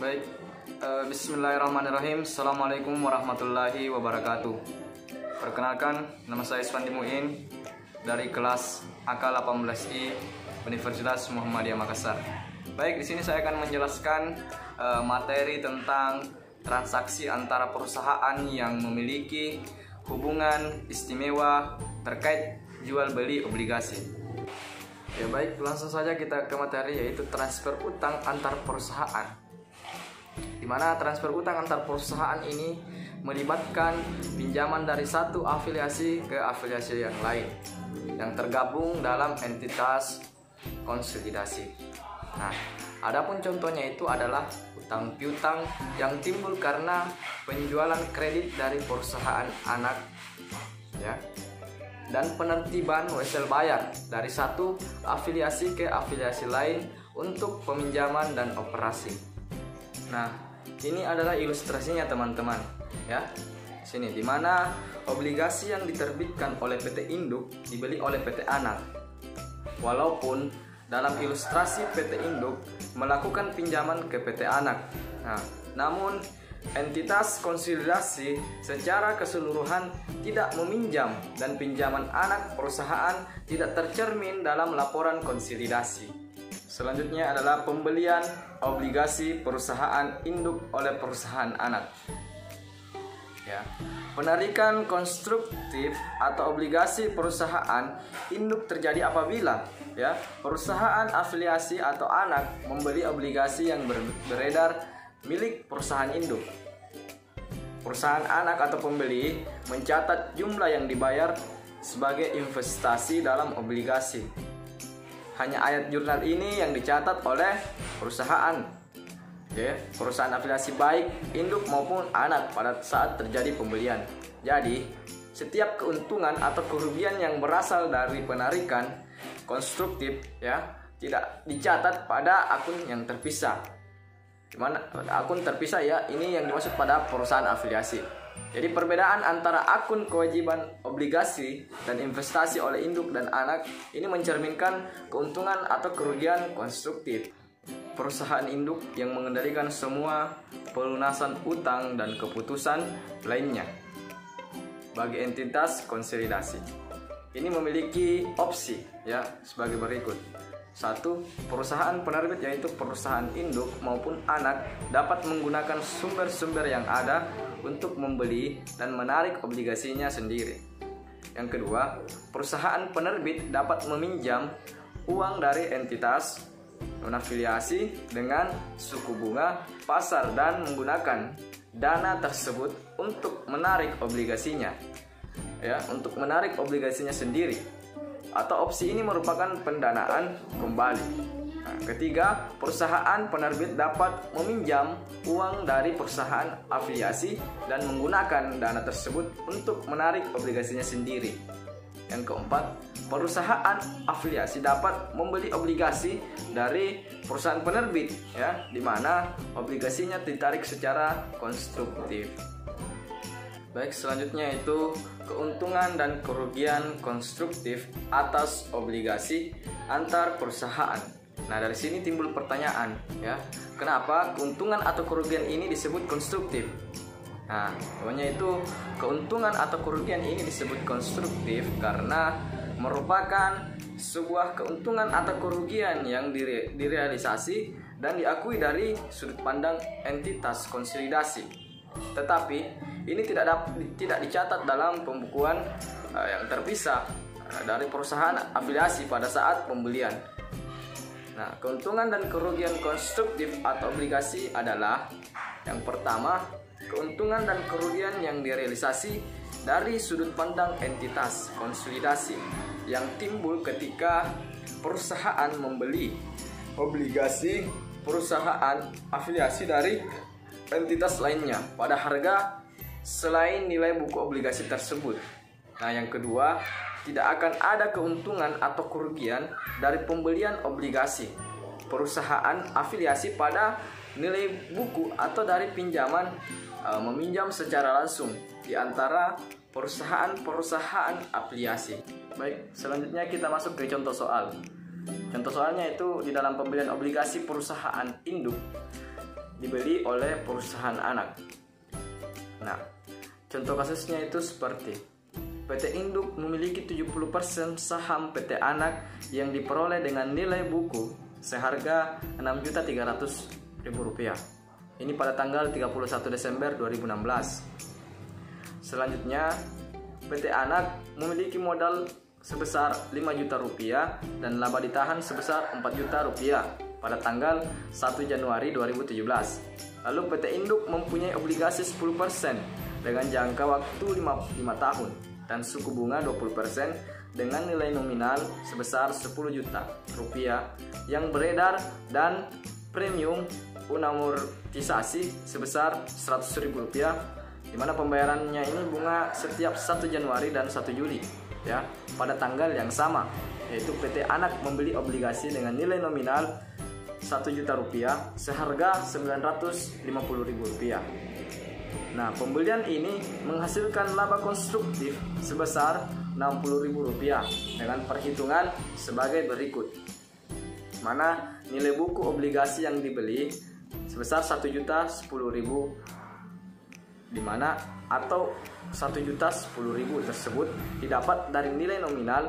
Baik, Bismillahirrahmanirrahim. Assalamualaikum warahmatullahi wabarakatuh. Perkenalkan, nama saya Iswandi Muin dari kelas AK18I Universitas Muhammadiyah Makassar. Baik, di sini saya akan menjelaskan materi tentang transaksi antara perusahaan yang memiliki hubungan istimewa terkait jual beli obligasi. Ya baik, langsung saja kita ke materi, yaitu transfer utang antar perusahaan. Di mana transfer utang antar perusahaan ini melibatkan pinjaman dari satu afiliasi ke afiliasi yang lain yang tergabung dalam entitas konsolidasi. Nah, adapun contohnya itu adalah utang piutang yang timbul karena penjualan kredit dari perusahaan anak, ya, dan penertiban wesel bayar dari satu afiliasi ke afiliasi lain untuk peminjaman dan operasi. Nah, ini adalah ilustrasinya teman-teman, ya. Sini dimana obligasi yang diterbitkan oleh PT Induk dibeli oleh PT Anak. Walaupun dalam ilustrasi PT Induk melakukan pinjaman ke PT Anak. Nah, namun entitas konsolidasi secara keseluruhan tidak meminjam dan pinjaman anak perusahaan tidak tercermin dalam laporan konsolidasi. Selanjutnya adalah pembelian obligasi perusahaan induk oleh perusahaan anak. Ya, penarikan konstruktif atau obligasi perusahaan induk terjadi apabila perusahaan afiliasi atau anak membeli obligasi yang beredar milik perusahaan induk. Perusahaan anak atau pembeli mencatat jumlah yang dibayar sebagai investasi dalam obligasi. Hanya ayat jurnal ini yang dicatat oleh perusahaan, perusahaan afiliasi baik induk maupun anak pada saat terjadi pembelian. Jadi, setiap keuntungan atau kerugian yang berasal dari penarikan konstruktif tidak dicatat pada akun yang terpisah. Dimana akun terpisah ini yang dimaksud pada perusahaan afiliasi. Jadi perbedaan antara akun kewajiban obligasi dan investasi oleh induk dan anak ini mencerminkan keuntungan atau kerugian konstruktif perusahaan induk yang mengendalikan semua pelunasan utang dan keputusan lainnya bagi entitas konsolidasi. Ini memiliki opsi sebagai berikut. 1. Perusahaan penerbit yaitu perusahaan induk maupun anak dapat menggunakan sumber-sumber yang ada untuk membeli dan menarik obligasinya sendiri. Yang kedua, perusahaan penerbit dapat meminjam uang dari entitas non-afiliasi dengan suku bunga pasar dan menggunakan dana tersebut untuk menarik obligasinya, untuk menarik obligasinya sendiri. Atau opsi ini merupakan pendanaan kembali. Nah, ketiga, perusahaan penerbit dapat meminjam uang dari perusahaan afiliasi dan menggunakan dana tersebut untuk menarik obligasinya sendiri. Yang keempat, perusahaan afiliasi dapat membeli obligasi dari perusahaan penerbit, di mana obligasinya ditarik secara konstruktif. Baik, selanjutnya itu keuntungan dan kerugian konstruktif atas obligasi antar perusahaan. Nah, dari sini timbul pertanyaan, kenapa keuntungan atau kerugian ini disebut konstruktif? Nah, pokoknya itu keuntungan atau kerugian ini disebut konstruktif karena merupakan sebuah keuntungan atau kerugian yang direalisasi dan diakui dari sudut pandang entitas konsolidasi. Tetapi ini tidak dicatat dalam pembukuan yang terpisah dari perusahaan afiliasi pada saat pembelian. Nah, keuntungan dan kerugian konstruktif atau obligasi adalah yang pertama, keuntungan dan kerugian yang direalisasi dari sudut pandang entitas konsolidasi yang timbul ketika perusahaan membeli obligasi perusahaan afiliasi dari entitas lainnya pada harga selain nilai buku obligasi tersebut. Nah, yang kedua, tidak akan ada keuntungan atau kerugian dari pembelian obligasi perusahaan afiliasi pada nilai buku atau dari pinjaman meminjam secara langsung di antara perusahaan-perusahaan afiliasi. Baik, selanjutnya kita masuk ke contoh soal. Contoh soalnya itu di dalam pembelian obligasi perusahaan induk dibeli oleh perusahaan anak. Nah, contoh kasusnya itu seperti PT Induk memiliki 70% saham PT Anak yang diperoleh dengan nilai buku seharga Rp6.300.000. Ini pada tanggal 31 Desember 2016. Selanjutnya, PT Anak memiliki modal sebesar Rp5 juta dan laba ditahan sebesar Rp4 juta pada tanggal 1 Januari 2017. Lalu PT Induk mempunyai obligasi 10% dengan jangka waktu 5 tahun dan suku bunga 20% dengan nilai nominal sebesar Rp10 juta yang beredar dan premium unamortisasi sebesar Rp100.000, di mana pembayarannya ini bunga setiap 1 Januari dan 1 Juli ya, pada tanggal yang sama, yaitu PT Anak membeli obligasi dengan nilai nominal Rp1 juta seharga Rp950.000. Nah, pembelian ini menghasilkan laba konstruktif sebesar Rp60.000 dengan perhitungan sebagai berikut. Mana nilai buku obligasi yang dibeli sebesar Rp1.010.000, di mana atau Rp1.010.000 tersebut didapat dari nilai nominal,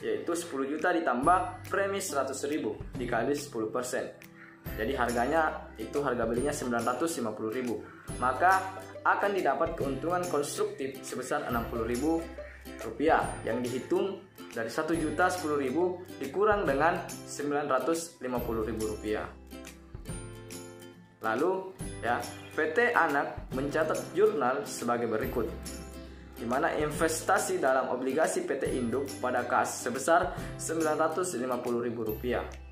yaitu 10 juta ditambah premi 100.000 dikali 10%. Jadi harganya itu harga belinya 950.000. Maka akan didapat keuntungan konstruktif sebesar Rp60.000 yang dihitung dari 1.010.000 dikurang dengan Rp950.000. Lalu ya, PT Anak mencatat jurnal sebagai berikut, di mana investasi dalam obligasi PT Induk pada kas sebesar Rp950.000.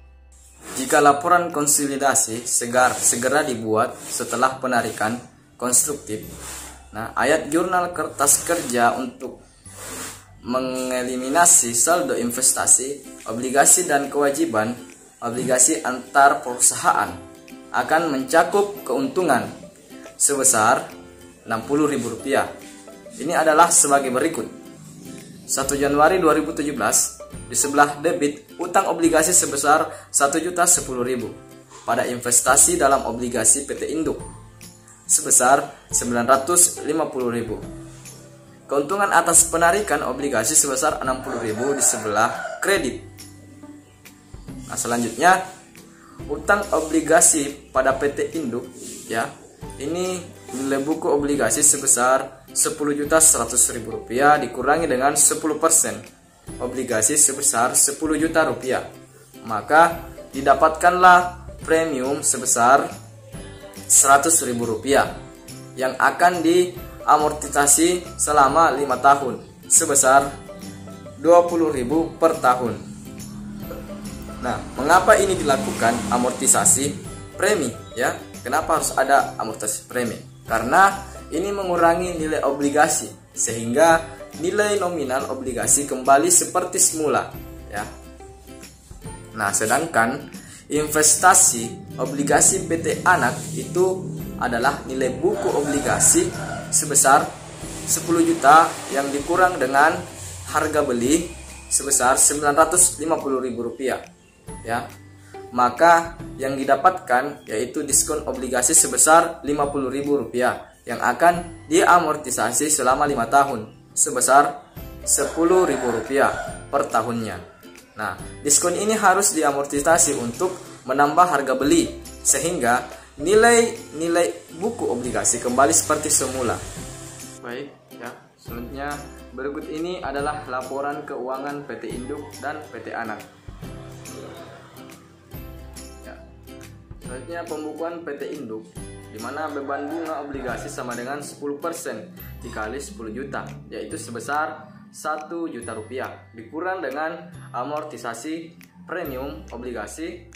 Jika laporan konsolidasi segera dibuat setelah penarikan konstruktif, nah ayat jurnal kertas kerja untuk mengeliminasi saldo investasi, obligasi dan kewajiban obligasi antar perusahaan akan mencakup keuntungan sebesar Rp60.000. Ini adalah sebagai berikut. 1 Januari 2017, di sebelah debit utang obligasi sebesar Rp1.010.000 pada investasi dalam obligasi PT Induk sebesar Rp950.000. Keuntungan atas penarikan obligasi sebesar Rp60.000 di sebelah kredit. Nah, selanjutnya utang obligasi pada PT Induk ya. Ini nilai buku obligasi sebesar Rp10.100.000 dikurangi dengan 10% obligasi sebesar Rp10 juta. Maka didapatkanlah premium sebesar Rp100.000 yang akan diamortisasi selama 5 tahun sebesar Rp20.000 per tahun. Nah, mengapa ini dilakukan amortisasi premi ya? Kenapa harus ada amortisasi premi? Karena ini mengurangi nilai obligasi sehingga nilai nominal obligasi kembali seperti semula ya. Nah, sedangkan investasi obligasi PT Anak itu adalah nilai buku obligasi sebesar 10 juta yang dikurang dengan harga beli sebesar Rp950.000 ya. Maka yang didapatkan yaitu diskon obligasi sebesar Rp50.000 yang akan diamortisasi selama 5 tahun sebesar Rp10.000 per tahunnya. Nah, diskon ini harus diamortisasi untuk menambah harga beli sehingga nilai buku obligasi kembali seperti semula. Baik ya, selanjutnya berikut ini adalah laporan keuangan PT Induk dan PT Anak. Ya. Selanjutnya pembukuan PT Induk, di mana beban bunga obligasi sama dengan 10% dikali 10 juta, yaitu sebesar Rp1 juta dikurang dengan amortisasi premium obligasi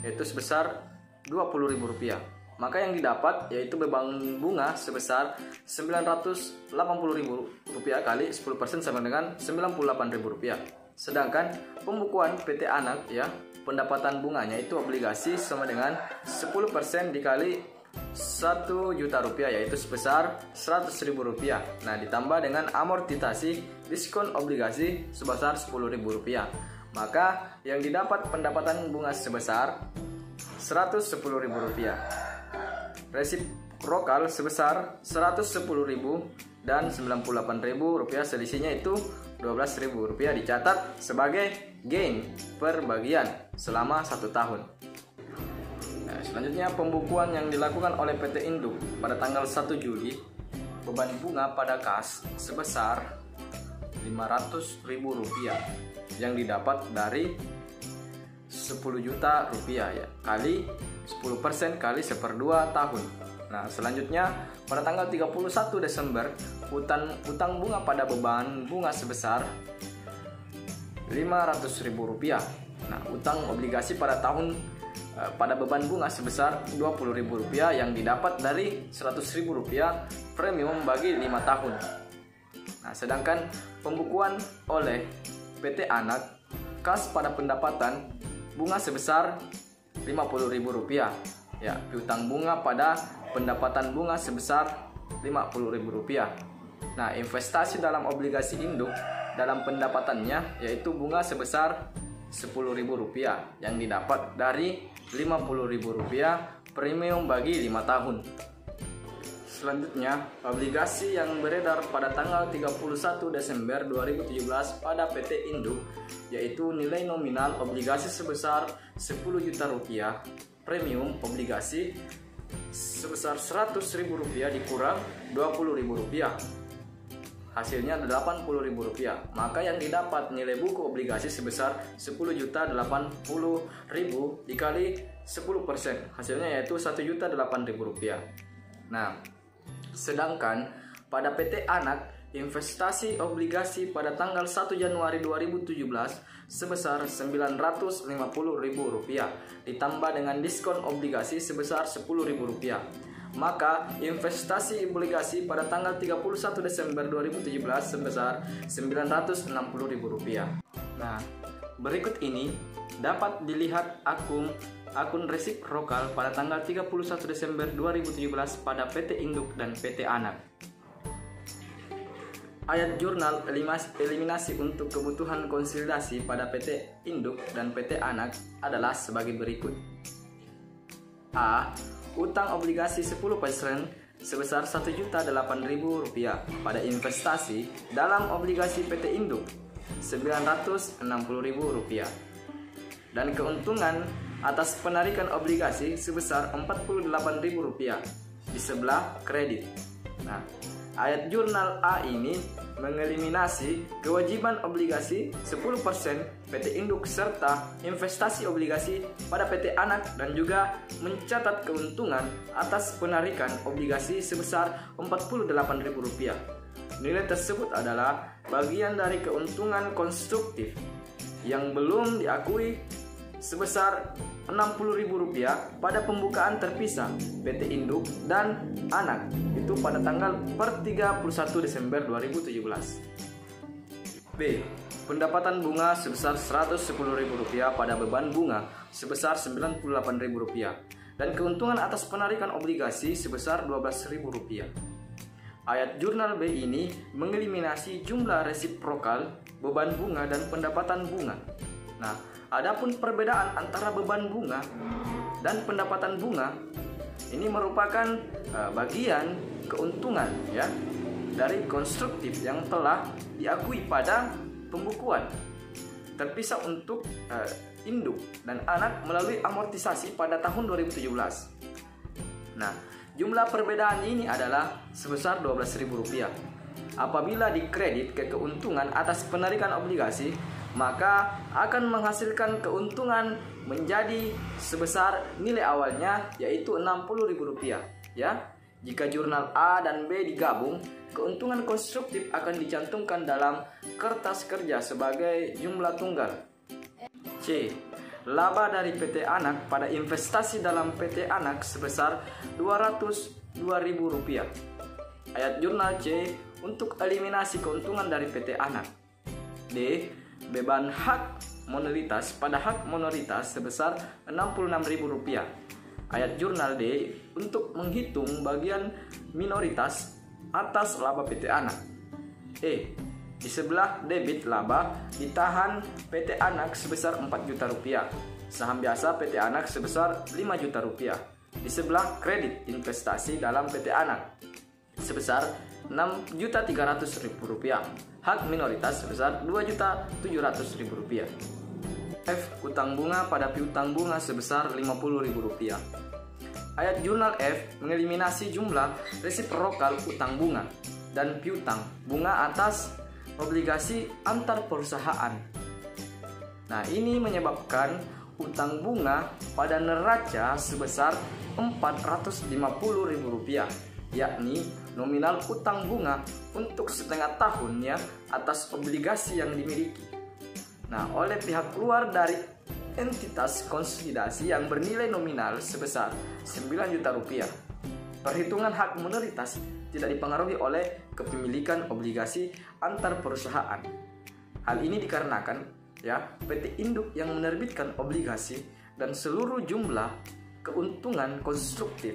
yaitu sebesar Rp20.000. Maka yang didapat yaitu beban bunga sebesar Rp980.000 kali 10% sama dengan Rp98.000. Sedangkan pembukuan PT Anak ya, pendapatan bunganya itu obligasi sama dengan 10% dikali Rp1 juta yaitu sebesar Rp100.000. Nah, ditambah dengan amortisasi diskon obligasi sebesar Rp10.000. Maka yang didapat pendapatan bunga sebesar Rp110.000. resiprokal sebesar 110.000 dan 98.000 rupiah, selisihnya itu 12.000 rupiah dicatat sebagai gain per bagian selama 1 tahun. Nah, selanjutnya pembukuan yang dilakukan oleh PT Induk pada tanggal 1 Juli, beban bunga pada kas sebesar 500.000 rupiah yang didapat dari 10 juta rupiah ya, kali 10% kali 1/2 tahun. Nah, selanjutnya pada tanggal 31 Desember utang bunga pada beban bunga sebesar 500.000 rupiah. Nah, utang obligasi pada beban bunga sebesar 20.000 rupiah yang didapat dari 100.000 rupiah premium bagi 5 tahun. Nah, sedangkan pembukuan oleh PT Anak kas pada pendapatan bunga sebesar 50.000 rupiah ya, piutang bunga pada pendapatan bunga sebesar 50.000 rupiah. Nah, investasi dalam obligasi induk dalam pendapatannya yaitu bunga sebesar 10.000 rupiah yang didapat dari 50.000 rupiah premium bagi 5 tahun. Selanjutnya, obligasi yang beredar pada tanggal 31 Desember 2017 pada PT Induk yaitu nilai nominal obligasi sebesar 10 juta rupiah, premium obligasi sebesar 100.000 rupiah dikurang 20.000 rupiah. Hasilnya 80.000 rupiah. Maka yang didapat nilai buku obligasi sebesar 10.080.000 dikali 10%. Hasilnya yaitu 1.008.000 rupiah. Nah, sedangkan pada PT Anak investasi obligasi pada tanggal 1 Januari 2017 sebesar 950.000 rupiah ditambah dengan diskon obligasi sebesar 10.000 rupiah. Maka investasi obligasi pada tanggal 31 Desember 2017 sebesar 960.000 rupiah. Nah, berikut ini dapat dilihat akun resiprokal pada tanggal 31 Desember 2017 pada PT Induk dan PT Anak. Ayat jurnal eliminasi untuk kebutuhan konsolidasi pada PT Induk dan PT Anak adalah sebagai berikut. A. Utang obligasi 10% sebesar 1.008.000 rupiah pada investasi dalam obligasi PT Induk 960.000 rupiah. Dan keuntungan atas penarikan obligasi sebesar 48.000 rupiah di sebelah kredit. Nah, ayat jurnal A ini mengeliminasi kewajiban obligasi 10% PT Induk serta investasi obligasi pada PT Anak dan juga mencatat keuntungan atas penarikan obligasi sebesar 48.000 rupiah. Nilai tersebut adalah bagian dari keuntungan konstruktif yang belum diakui sebesar 60.000 rupiah pada pembukaan terpisah PT Induk dan Anak itu pada tanggal 31 Desember 2017. B. Pendapatan bunga sebesar 110.000 rupiah pada beban bunga sebesar 98.000 rupiah dan keuntungan atas penarikan obligasi sebesar 12.000 rupiah. Ayat jurnal B ini mengeliminasi jumlah resiprokal, beban bunga dan pendapatan bunga. Nah, adapun perbedaan antara beban bunga dan pendapatan bunga ini merupakan bagian keuntungan ya dari konstruktif yang telah diakui pada pembukuan terpisah untuk Induk dan Anak melalui amortisasi pada tahun 2017. Nah, jumlah perbedaan ini adalah sebesar 12.000 rupiah. Apabila dikredit ke keuntungan atas penarikan obligasi, maka akan menghasilkan keuntungan menjadi sebesar nilai awalnya yaitu 60.000 rupiah ya. Jika jurnal A dan B digabung, keuntungan konstruktif akan dicantumkan dalam kertas kerja sebagai jumlah tunggal. C. Laba dari PT Anak pada investasi dalam PT Anak sebesar 202.000 rupiah. Ayat jurnal C untuk eliminasi keuntungan dari PT Anak. D. Beban hak minoritas pada hak minoritas sebesar 66.000 rupiah. Ayat jurnal D untuk menghitung bagian minoritas atas laba PT Anak. E. Di sebelah debit laba ditahan PT Anak sebesar 4 juta rupiah. Saham biasa PT Anak sebesar 5 juta rupiah. Di sebelah kredit investasi dalam PT Anak sebesar Rp6.300.000, hak minoritas sebesar Rp2.700.000. F. Utang bunga pada piutang bunga sebesar Rp50.000. Ayat jurnal F mengeliminasi jumlah resiprokal utang bunga dan piutang bunga atas obligasi antar perusahaan. Nah, ini menyebabkan utang bunga pada neraca sebesar Rp450.000, yakni nominal utang bunga untuk setengah tahunnya atas obligasi yang dimiliki. Nah, oleh pihak luar dari entitas konsolidasi yang bernilai nominal sebesar Rp9 juta. Perhitungan hak minoritas tidak dipengaruhi oleh kepemilikan obligasi antar perusahaan. Hal ini dikarenakan PT induk yang menerbitkan obligasi dan seluruh jumlah keuntungan konstruktif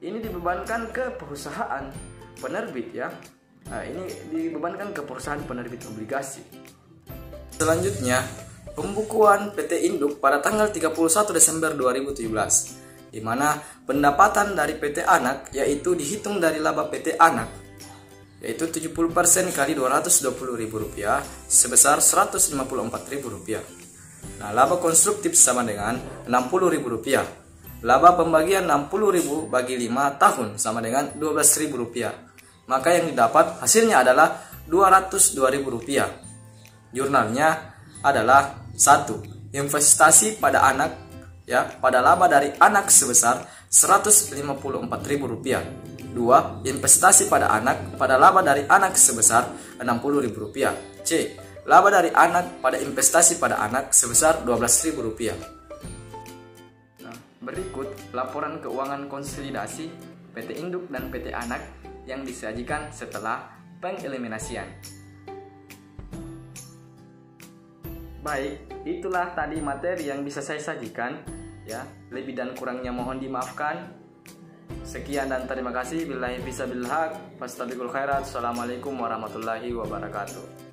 ini dibebankan ke perusahaan penerbit ini dibebankan ke perusahaan penerbit obligasi. Selanjutnya, pembukuan PT Induk pada tanggal 31 Desember 2017, di mana pendapatan dari PT Anak yaitu dihitung dari laba PT Anak, yaitu 70% kali Rp220.000 sebesar Rp154.000. Nah, laba konstruktif sama dengan Rp60.000. Laba pembagian Rp60.000 bagi 5 tahun sama dengan Rp12.000. Maka yang didapat hasilnya adalah Rp202.000. Jurnalnya adalah 1. Investasi pada anak pada laba dari anak sebesar Rp154.000. 2. Investasi pada anak pada laba dari anak sebesar Rp60.000. C. Laba dari anak pada investasi pada anak sebesar Rp12.000. Nah, berikut laporan keuangan konsolidasi PT Induk dan PT Anak yang disajikan setelah pengeliminasian. Baik, itulah tadi materi yang bisa saya sajikan. Lebih dan kurangnya mohon dimaafkan. Sekian dan terima kasih. Billahi fisabilillah. Fastabiqul khairat. Assalamualaikum warahmatullahi wabarakatuh.